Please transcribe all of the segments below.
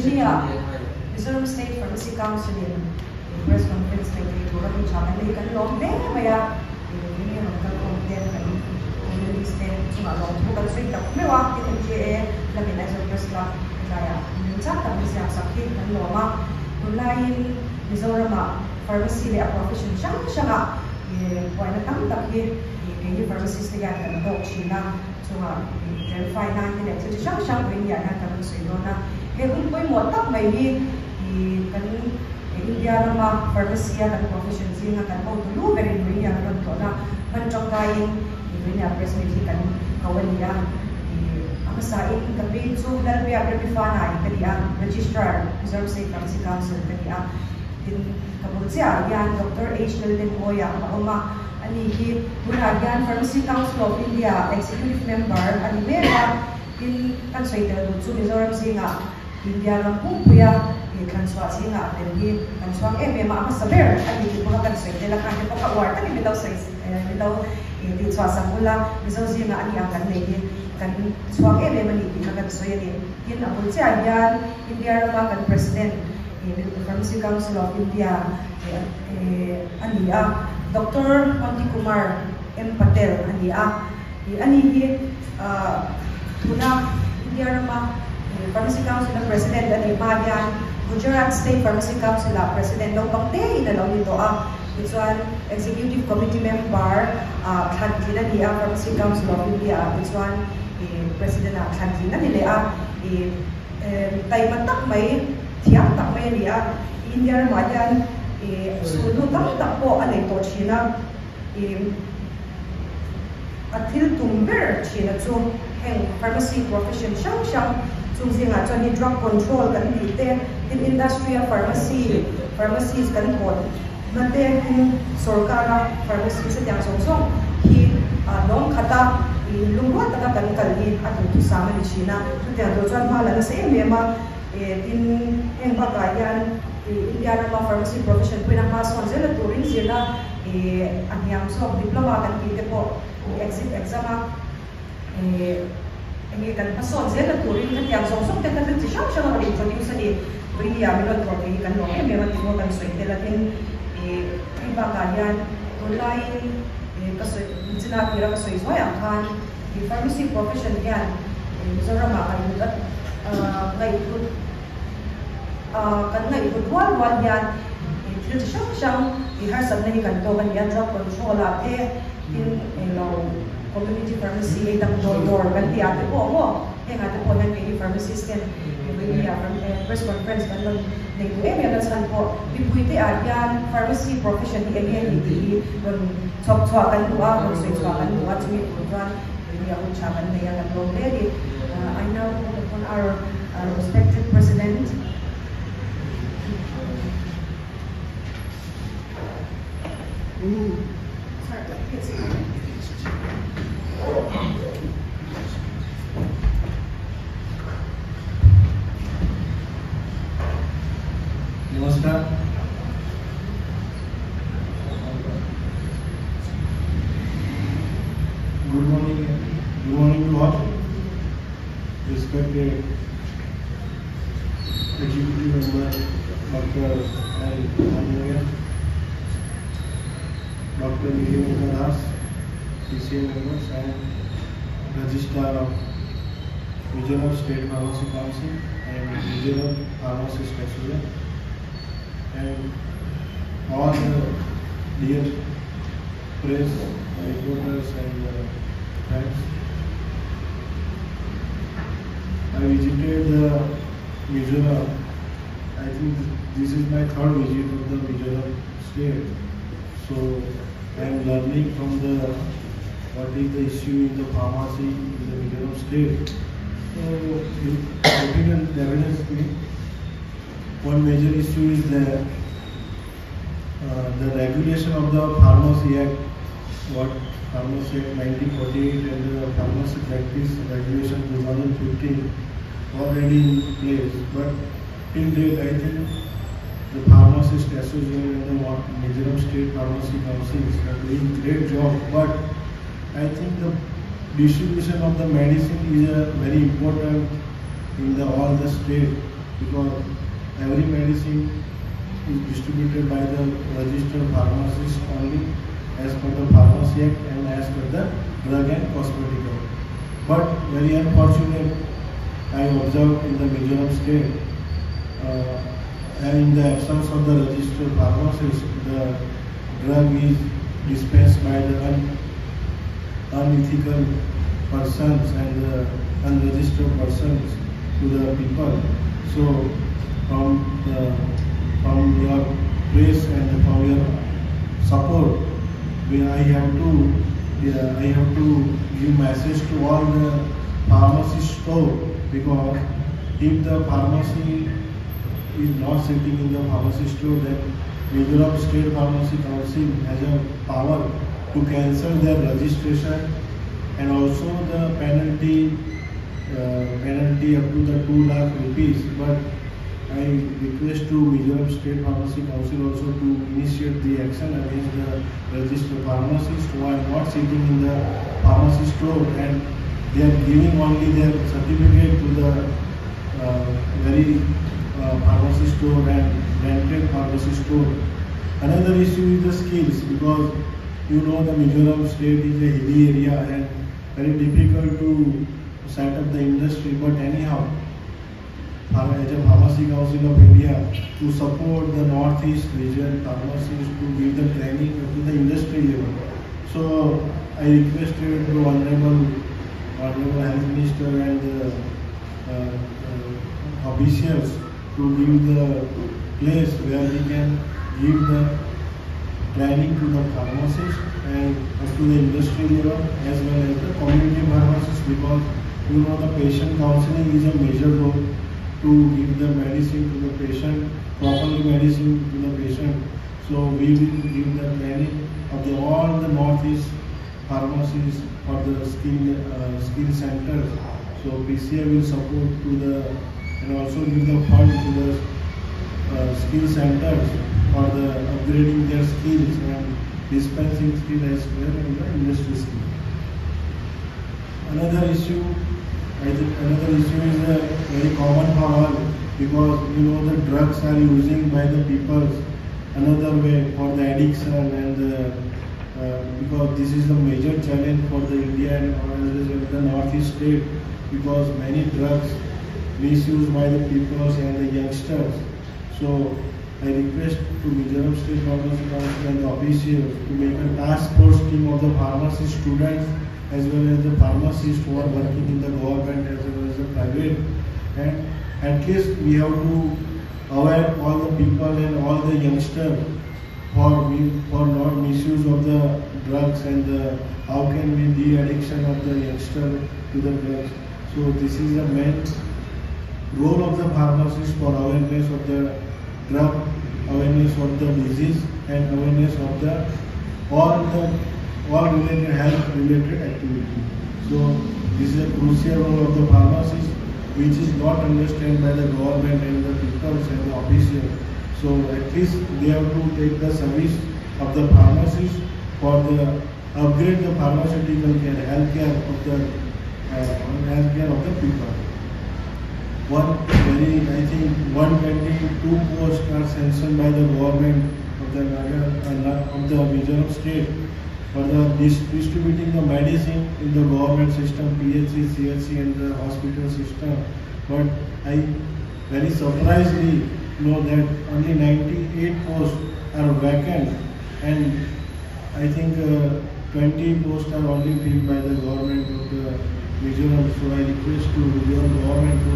Mizoram State Pharmacy Council in press conference like the Dawhkan chhawpchhuah kan long day maya ini kan content kan ini stand cuma long bukan sweet tak mewah kita je lebih nice press club saya mencak tak bisa sakit kan lama mulai Mizoram pharmacy le profession syang buat nak tak ini pharmacist dia kan dok China cuma verify na kita jadi syang bring ya kan sehingga kung mo tak may kan India nama pharmacy dan profession sih kan mau dulu dari dunia kan na mencongkain dunia presmedi kan kawan dia apa sain tapi so dan dia berfana dia registrar Mizoram State Pharmacy Council dia din kabutsia yan Dr. Aizawl din ko ya ma ani buragan Pharmacy Council of India executive member ani mera in kan soita so Mizoram sih India lang po kuya transwa siya then transwa ma saber at hindi po kan sa nila kan po ka-award kan bitaw sa bitaw hindi sa mula biso siya nga ani ang kan kan transwa maniti kan so yan ang siya yan India lang kan president Pharmacy Council of India ania Dr. Kumar M. Patel ania ani una India lang Pharmacy Council ng President at hmaa Gujarat State Pharmacy Council President Dawhkan inalaw nito it's one executive committee member Tute niya Pharmacy Council of India it's one President Tute na nila tay matak may tiyak tak may niya India naman sulo tak po anay to China atil tumber China so heng pharmacy profession siyang Choosing actually drug control kan dite in industrial pharmacies kan hot mate in sorkara pharmacy sa yang songsong long khata lungwa ta kan kalin at tu sama ni China so dia do chan mala na sa emaw in bagayan India na pharmacy profession pinakason sila turing sila anyang so diploma kan dite po exam ini kan pason sila turing kan yang songsong kan kan siya nga introduce ni bring ya milot ko kan no memang mo kan so itelatin bagayan online kasi sila pira so yang kan di pharmacy profession yan Mizoram kan buat ngai wal yan itu siya ihasab na kan to kan yan drug control in community pharmacy itang door kan ate po ate po ng pharmacist kan press conference kan nun nag-uwi san po pipuite yan pharmacy profession di chhawpchhuah kan buwa kan buwa tumi kuduan hindi ako chaban na yan at already I now call upon our respected president Namaskar. Good morning to all. Respected executive member Dr. Aizawl, Dr. PCA members and Registrar of Mizoram State Pharmacy Council and Mizoram Pharmacist Association and all the dear press, reporters and friends. I visited Mizoram. I think this is my third visit of the Mizoram state. So I am learning from what is the issue in the pharmacy in the Mizoram state. So definitely one major issue is the regulation of the Pharmacy Act, what Pharmacy Act 1948 and the Pharmacy Practice Regulation 2015 already in place. But till date, I think the Pharmacist Association and the Mizoram State Pharmacy Councils are doing great job. But I think the distribution of the medicine is very important in all the state. because every medicine is distributed by the registered pharmacist only as per the Pharmacy Act and as per the Drug and Cosmetic Act. But very unfortunate, I observed in the Mizoram state, and in the absence of the registered pharmacist, the drug is dispensed by the unethical persons and the unregistered persons to the people. So from your praise and from your support, I have to give message to all the pharmacy store, because if the pharmacy is not sitting in the pharmacy store, then Mizoram State Pharmacy Council has a power to cancel their registration, and also the penalty up to the 2 lakh rupees. But I request to Mizoram State Pharmacy Council also to initiate the action against the registered pharmacists who are not sitting in the pharmacy store and they are giving only their certificate to the very pharmacy store and rented pharmacy store. Another issue is the skills, because you know the Mizoram state is a hilly area and very difficult to set up the industry. But anyhow, as a Pharmacy Council of India, to support the Northeast region pharmacists to give the training to the industry level. So I requested the Honorable Health Minister and officials to give the place where we can give the training to the pharmacists and to the industry level as well as the community pharmacists, because you know the patient counseling is a major role to give the medicine to the patient, properly medicine to the patient. So we will give the training of all the Northeast pharmacies for the skill centers. So PCI will support to the and also give the fund to the skill centers for the upgrading their skills and dispensing skill as well in the industry skill. Another issue is very common for all, because you know the drugs are using by the people another way for the addiction, and because this is the major challenge for the India and the Northeast state, because many drugs misused by the people and the youngsters. So I request to Mizoram State Pharmacy Council and the officials to make a task force team of the pharmacy students as well as the pharmacists who are working in the government as well as the private, and at least we have to aware all the people and all the youngsters for not misuse of the drugs and how can we de-addiction of the youngster to the drugs. So this is the main role of the pharmacist for awareness of the drug, awareness of the disease, and awareness of the all related health related activity. So this is a crucial role of the pharmacist, which is not understood by the government and the people and the officials. So at least they have to take the service of the pharmacist for the upgrade the pharmaceutical care, healthcare of the people. I think 122 posts are sanctioned by the government of the Mizoram state for the distributing the medicine in the government system, PHC, CHC and the hospital system. But I very surprisingly know that only 98 posts are vacant, and I think 20 posts are only filled by the government of the Mizoram. So I request to Mizoram government to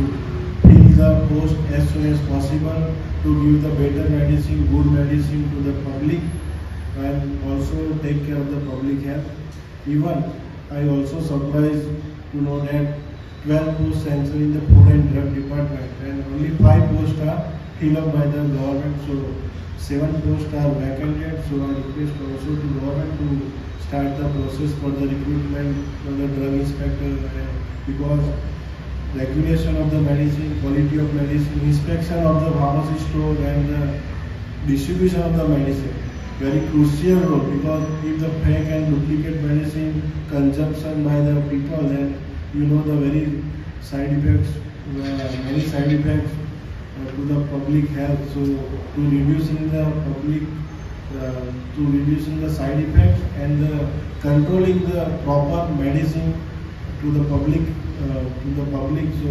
fill the post as soon as possible to give the better medicine, good medicine to the public, and also take care of the public health. Even I also surprised to know that 12 posts sanctioned in the food and drug department and only 5 posts are filled up by the government. So 7 posts are vacated. So I request also to government to start the process for the recruitment of the drug inspector, because regulation of the medicine, quality of medicine, inspection of the pharmacy store and the distribution of the medicine, very crucial role, because if the fake and duplicate medicine consumption by the people, then you know the very side effects, many side effects to the public health. So to reducing the public, to reducing the side effects and controlling the proper medicine to the public. So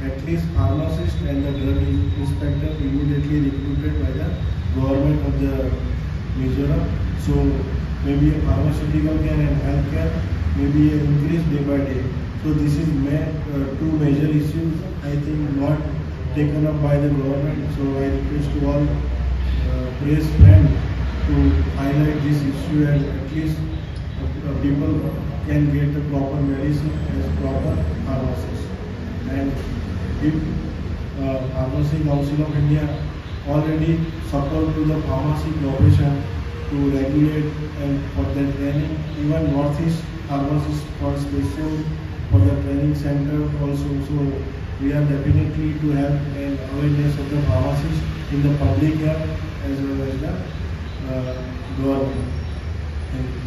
at least pharmacist and the drug inspector immediately recruited by the government of the Mizoram. So maybe a pharmaceutical care and healthcare maybe increase day by day. So this is two major issues I think not taken up by the government. So I request to all press friends to highlight this issue and at least people can get the proper medicine as proper pharmacist. And if Pharmacy Council of India already support to the pharmacy profession to regulate and for their training, even Northeast pharmacists for special for the training center also. So we are definitely to have an awareness of the pharmacists in the public health as well as the government. Thank you.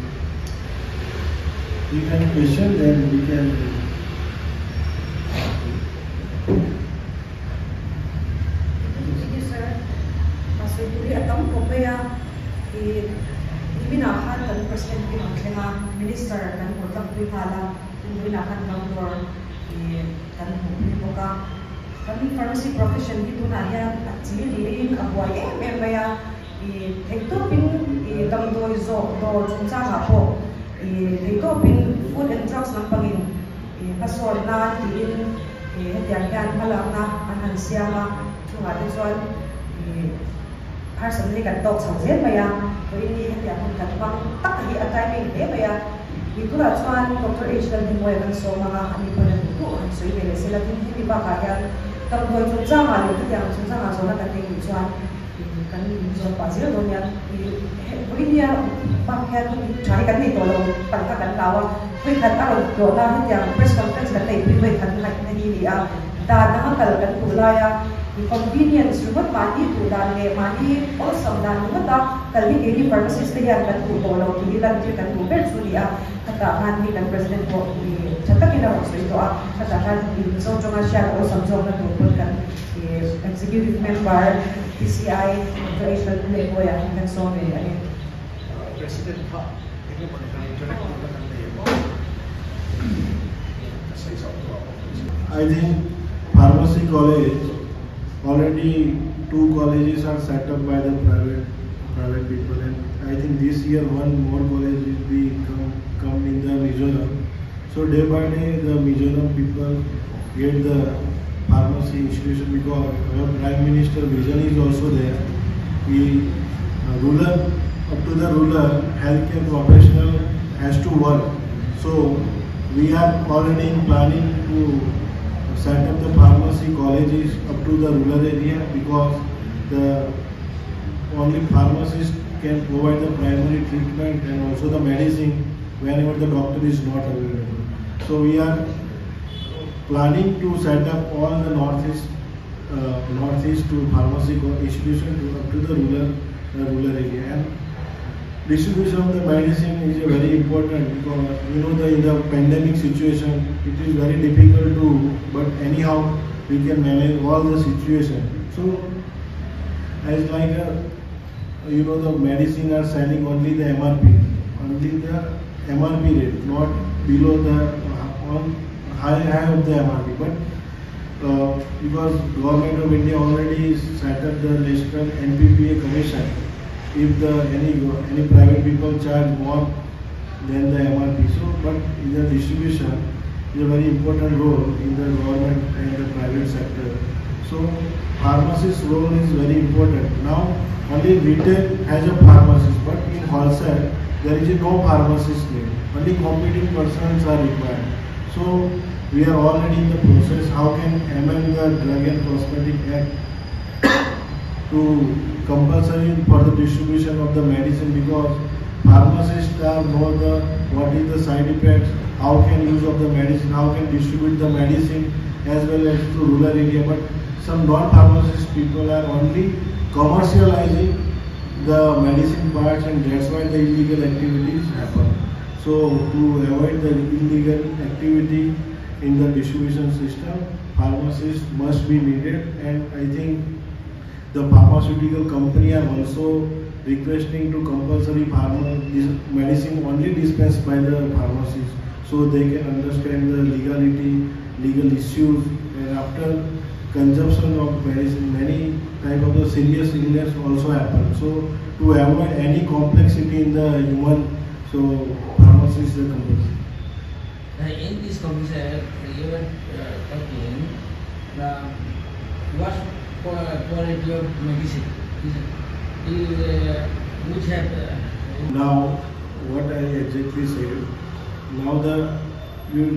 If you have any question, then we can. Thank you, sir. Masih tuli atang kopaya ibinahan kan President Pinangklinga Minister kan Urtak Pihala ibinahan kan Lord kan Buka kami pharmacy profession itu na yan at silirin abwaye memaya ito pin damdo izo do chhawpchhuah ito pin food and drugs ng pangin pasol na din htian malam na anan siamna chunga Aizawl har samli kan dok samzen maya to ini htian kan bang tak hi atai ni maya itulah chuan Dr. Aizawl din mo kan so mga ani pa na tu an so ibele sila din hindi ba kaya tamdoi chunga malo htian chunga so na kan ni chuan kan so pa sila don yan ini bakit cari kan itu loh pantang lawa kita tahu doa yang press conference kan itu kita kan ini ya dan nama kalau kan pulaya convenience rumah mandi tu dan mandi awesome dan rumah tak kalau ini pharmacist yang kan pulau kita kan bukan sulia katakan ni kan presiden ko cetak kita waktu itu katakan so cuma share awesome so kan bukan executive member PCI operational level ya kan so ni President Hmaa, ini mengenai interaksi dengan emaw. I think pharmacy college already 2 colleges are set up by the private people, and I think this year 1 more college will be come in the Mizoram. So day by day the Mizoram people get the pharmacy institution because our Prime Minister vision is also there. Up to the rural healthcare professional has to work. So we are already planning to set up the pharmacy colleges up to the rural area because the only pharmacist can provide the primary treatment and also the medicine whenever the doctor is not available. So we are planning to set up all the northeast to pharmacy institution up to the rural area. And distribution of the medicine is very important because in the pandemic situation it is very difficult to, but anyhow we can manage all the situation. So as like the medicine are selling only the MRP rate, not below the high of the MRP. But because government of India already set up the national NPPA commission. If any private people charge more than the MRP, so but in the distribution is a very important role in the government and the private sector. So pharmacist role is very important. Now only retail has a pharmacist, but in wholesale there is no pharmacist need. Only competent persons are required. So we are already in the process. How can amend the Drug and Cosmetic Act to compulsory for the distribution of the medicine, because pharmacists know what is the side effects, how can use of the medicine, how can distribute the medicine as well as to rural area. But some non-pharmacist people are only commercializing the medicine parts, and that's why the illegal activities happen. So to avoid the illegal activity in the distribution system, pharmacists must be needed, and I think the pharmaceutical company are also requesting to compulsory medicine only dispensed by the pharmacist, so they can understand the legal issues, and after consumption of medicine, many type of the serious illness also happen. So to avoid any complexity in the human, so pharmacy is the compulsory. In this conversation, you were talking what quality of medicine which have now what I exactly said. Now in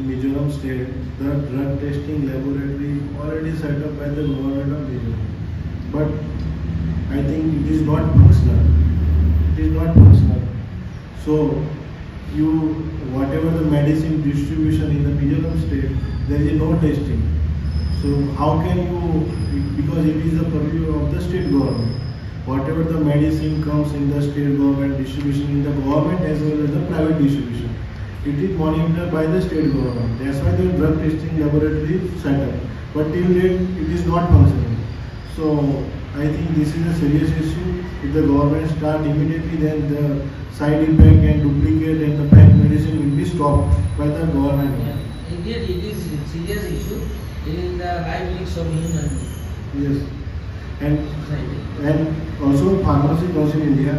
Mizoram state, the drug testing laboratory is already set up by the government of Mizoram, but I think it is not functional. It is not functional. So whatever the medicine distribution in the Mizoram state, there is no testing. So how can you, because it is the purview of the state government, whatever the medicine comes in the state government distribution, in the government as well as the private distribution, it is monitored by the state government. That's why the drug testing laboratory is set up. But till date, it is not functioning. So I think this is a serious issue. If the government start immediately, then the side effect and duplicate and the bad medicine will be stopped by the government. Yeah. Indeed, it is a serious issue. It is the livelihoods of human. Yes. And also Pharmacy Council in India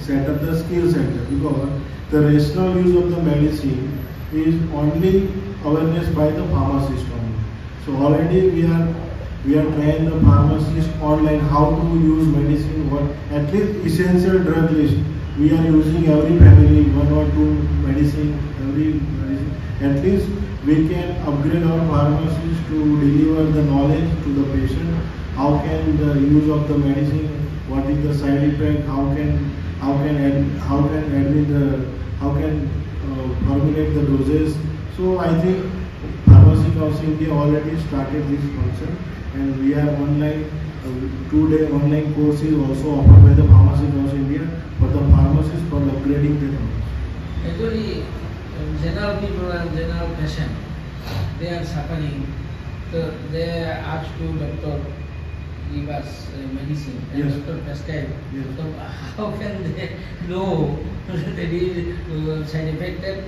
set up the skill center, because the rational use of the medicine is only awareness by the pharmacist only. So already we are trained the pharmacist online how to use medicine, what at least essential drug list. We are using every family 1 or 2 medicine, every medicine. At least we can upgrade our pharmacists to deliver the knowledge to the patient. How can the use of the medicine? What is the side effect? How can formulate the doses? So I think Pharmacy Council India already started this function, and we are online. 2-day online course is also offered by the Pharmacy Council India for the pharmacists for upgrading their knowledge. Actually, general people and general patient, they are suffering. So they are asked to doctor give us medicine. And yes. Doctor prescribe. Yes. So how can they know that it is side effected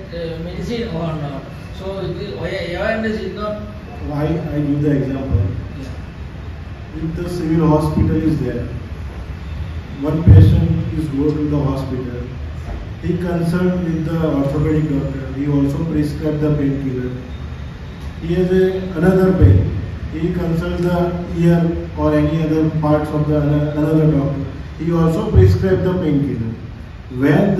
medicine or not? So awareness is not. Why I give the example. If the civil hospital is there, one patient is go to the hospital, he consult with the orthopedic doctor, he also prescribe the painkiller. He has another pain, he consult the ear or any other parts of the another doctor, he also prescribe the painkiller. When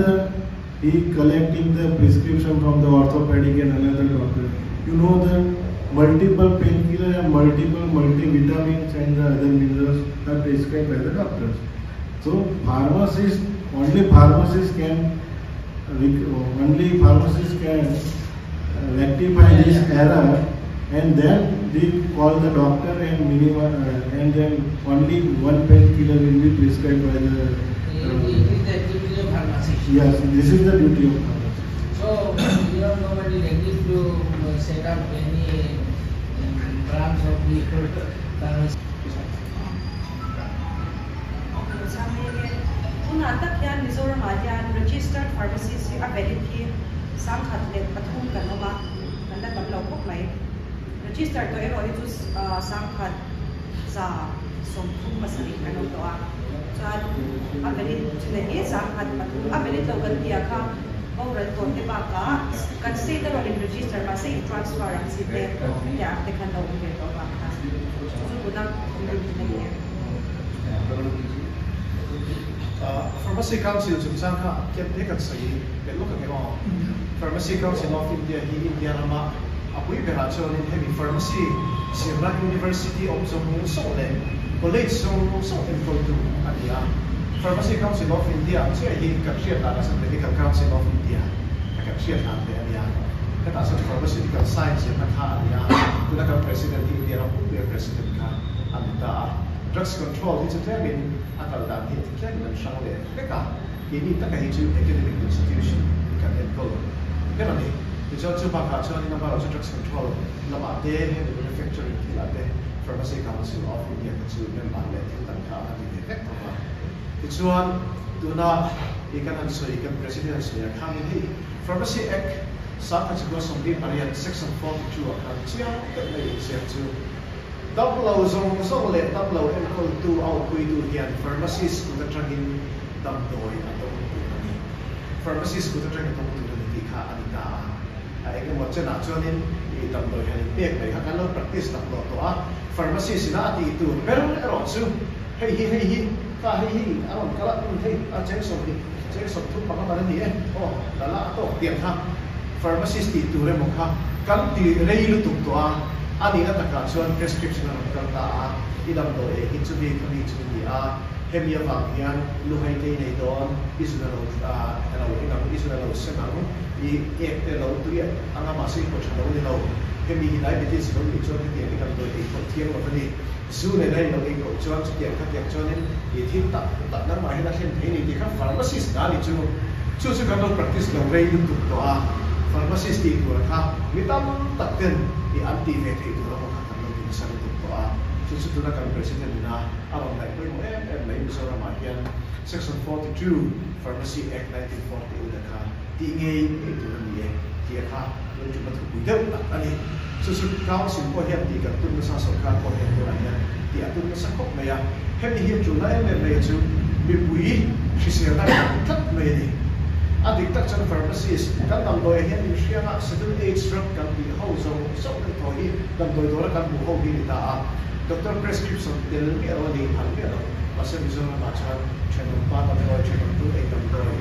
he collecting the prescription from the orthopedic and another doctor, you know that multiple painkillers and multivitamins and the other minerals are prescribed by the doctors. So only pharmacists can rectify this error, and then they call the doctor and then only one painkiller will be prescribed by the. It is the duty of pharmacist. Yes, this is the duty of pharmacist. So you are nobody likely to set up any branch of the pharmacy. Mizoram registered pharmacist ability sangkhat pathum kanoma nanda kamlo mai registered to ero itu sangkhat sa somthum masari kanu to sa ability chile sangkhat pathum ability to gantia kha over to te ba ka consider in register ba say transfer ang site ya te kan do ke to ba ka so budak Pharmacy Council Sumsangka kept tickets say look at all. Pharmacy Council of India, India Rama, Apu Beracho in heavy pharmacy, Siamna University of Jammu Sole, College so info to Adia. Pharmacy Council of India, so he captured as a Medical Council of India. I captured at the area. That as a pharmaceutical science in Adia, to the President India, President and drugs control is a term akal dan hit kan dan sangat mereka ini tak kahicu academic institution kan enko kan ni thì cho chú bà cả cho nên nó bảo cho drug control là bà đê hay là manufacturing thì là đê Pharmacy Council of India cái chú nên bà lệ thiên tầng khá là những effect của bà thì chú anh tụi nó đi cái hành suy cái president suy khá là gì Pharmacy Act sáng cái chú sống đi Marian section 42 khá chia cái này sẽ chú double zong lệ double em call tu out quy tu hiền pharmacist của các trang in đầm đồi ở đâu pharmacist của các trang in đâu tu thì khá anh ta cái một chân nào cho nên thì đầm đồi hay biết này các lâu practice tập lọ toa pharmacist là thì tu pero rồi chứ hey hi anh cái là hey chế số thuốc bằng cái gì ấy đó là tổ tiền ha pharmacist thì tu lên một ha cắn thì đây luôn tục toa anh ấy đã cả cho prescription là một cái đi đâm đồi thì chú bị hemia vàng hiền lưu hay đây này đó Israel Israel xem nào đi Israel tụi anh em masih có chuyện đâu đi đâu hemi diabetes đâu đi cho cái tiền đi đâm đồi thì có thiên vào cái gì dù này đây đâu đi có cho tiền các tiền cho nên thì thiên tập nó mà hay là thiên thế này thì các pharmacist đã đi chú cái đó practice đầu đây liên tục đó pharmacist thì của nó người ta tập tiền thì anti về thì tụi nó không khác đâu thì sao được đó chú tụi nó cần president na around like với một em lấy Mizoram mà hiện section 42 Pharmacy Act 1940 là cả thì nghe cái tụi nó gì thì cả nên chúng ta thực hiện được anh ấy chú cao xin có hiện thì cả tụi nó sang sổ cao có hiện tụi này thì tụi nó sang khóc mày hết thì hiện chúng nó em này chú bị quỷ khi xưa này thất mày đi addicted to pharmacist kan tam doi hian in hrianga settle age drug kan bi ho zo cái thoi hi tam doi dora kan bu ho hi ta doctor prescription tel mi ro ni han mi ro ase Mizoram ma chan channel pa ta doi channel tu e tam doi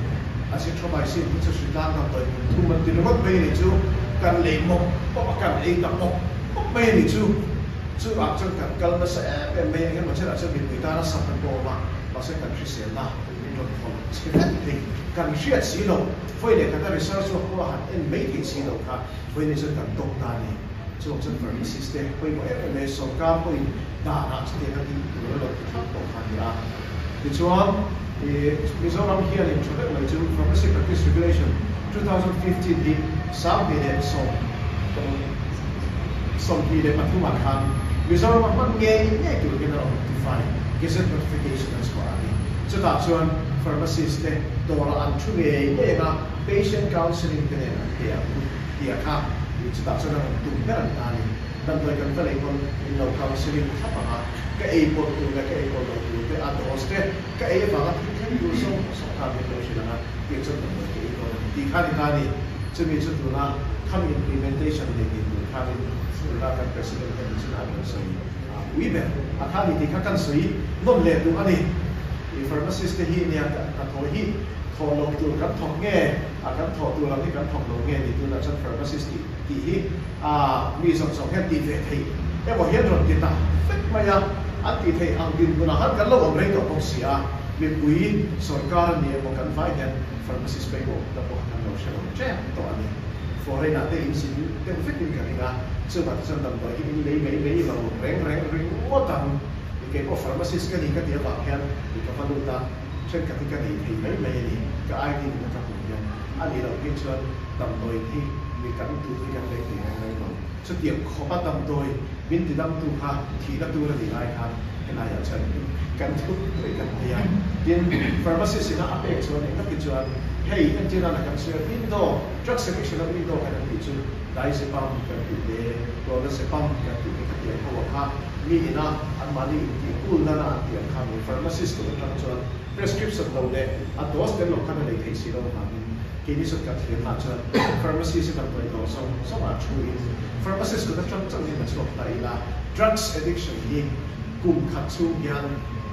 ase chhawpchhuah pu chu dan tam doi tu man tin ro be ni chu kan le mo ko kan e tam mo ko be ni chu a chu kan kal na sa e me nge ma chara chu bi ta na sa kan bo ma se kan christian na kan hriat si lo foi le kan research ko han en making si lo kha foi ne kan tok ta ni chu chen pharmacist te foi mo me so ka foi da na che ka ti lo thak tok kha ya ti chuan Mizoram here in Tute mai chu pharmacy practice regulation 2015 di sam bi le som bi le pathuma khan Mizoram man nge tu ke na define gazette notification as well so that's one pharmacist dora an chunga ega patient counseling ke ne dia kha so that's one tu peran tani dan doi kan tale kon in lo counseling thapa ka e po tu ka e po tu te a dos te ka e ba ka thil du so ka be lo shi na ke so ko ke ko di kha ni so mi so tu na come implementation de ke tu kha ni la ka president ka ni na so we be akali di kha kan sui non le tu ani pharmacist hi nia ka thoi hi tho lo tu kan thok nge kan tho tu la ni kan thok lo nge ni tu na chan pharmacist ti hi mi som som het ti ve thei e bo hian ron ti ta fek ma ya an ti thei ang din bu na han kan lo om rei to pok sia mi pui sarkar ni mo kan fai hian pharmacist pe ko ta po kan lo shelo che to ani foreign na te in sin te fek ni kan nga so ba san dam ba hi lei lo reng mo tang cái có pharmacist cái gì cái điều bạc hen thì các bạn ta trên cái gì thì mấy ni cái ai đi người ta cũng nhận anh đi đầu tiên chơi tầm đôi thì mình cần tu cái cái này thì ngày nào xuất hiện khó bắt tầm đôi bên thì đâm tu ha thì đâm tu là gì ai ha cái này ở trên cần tu với cần gì anh nên pharmacist nó áp dụng cho nên các cái chuyện hey anh chỉ là cần sửa window drug selection là window cái này thì đại sẽ bằng cái gì rồi nó sẽ bằng cái gì cái gì không ha mi na an mani ti kul na na ti an khan pharmacist ko ta chuan prescription lo le a dose ten lo khan le thei si lo ha ke ni sot ka thlen na chuan pharmacist ka toi lo so ma chui pharmacist ko ta chang ni ma chok ta ila drugs addiction hi kum khat chu yan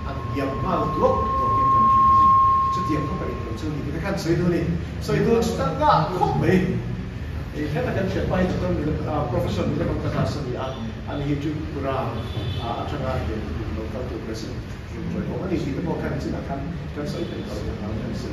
an yam mal tlok to ke kan ji chu tiam ko pai ko chu ni ka khan soi do ta ga khop mai thế là cái chuyện quay cho tôi profession như là công tác sản xuất anh hiểu chung ra trong ngày để nó cao tuổi president rồi có cái gì cái bộ khăn chỉ là khăn cái sợi phải có khăn sự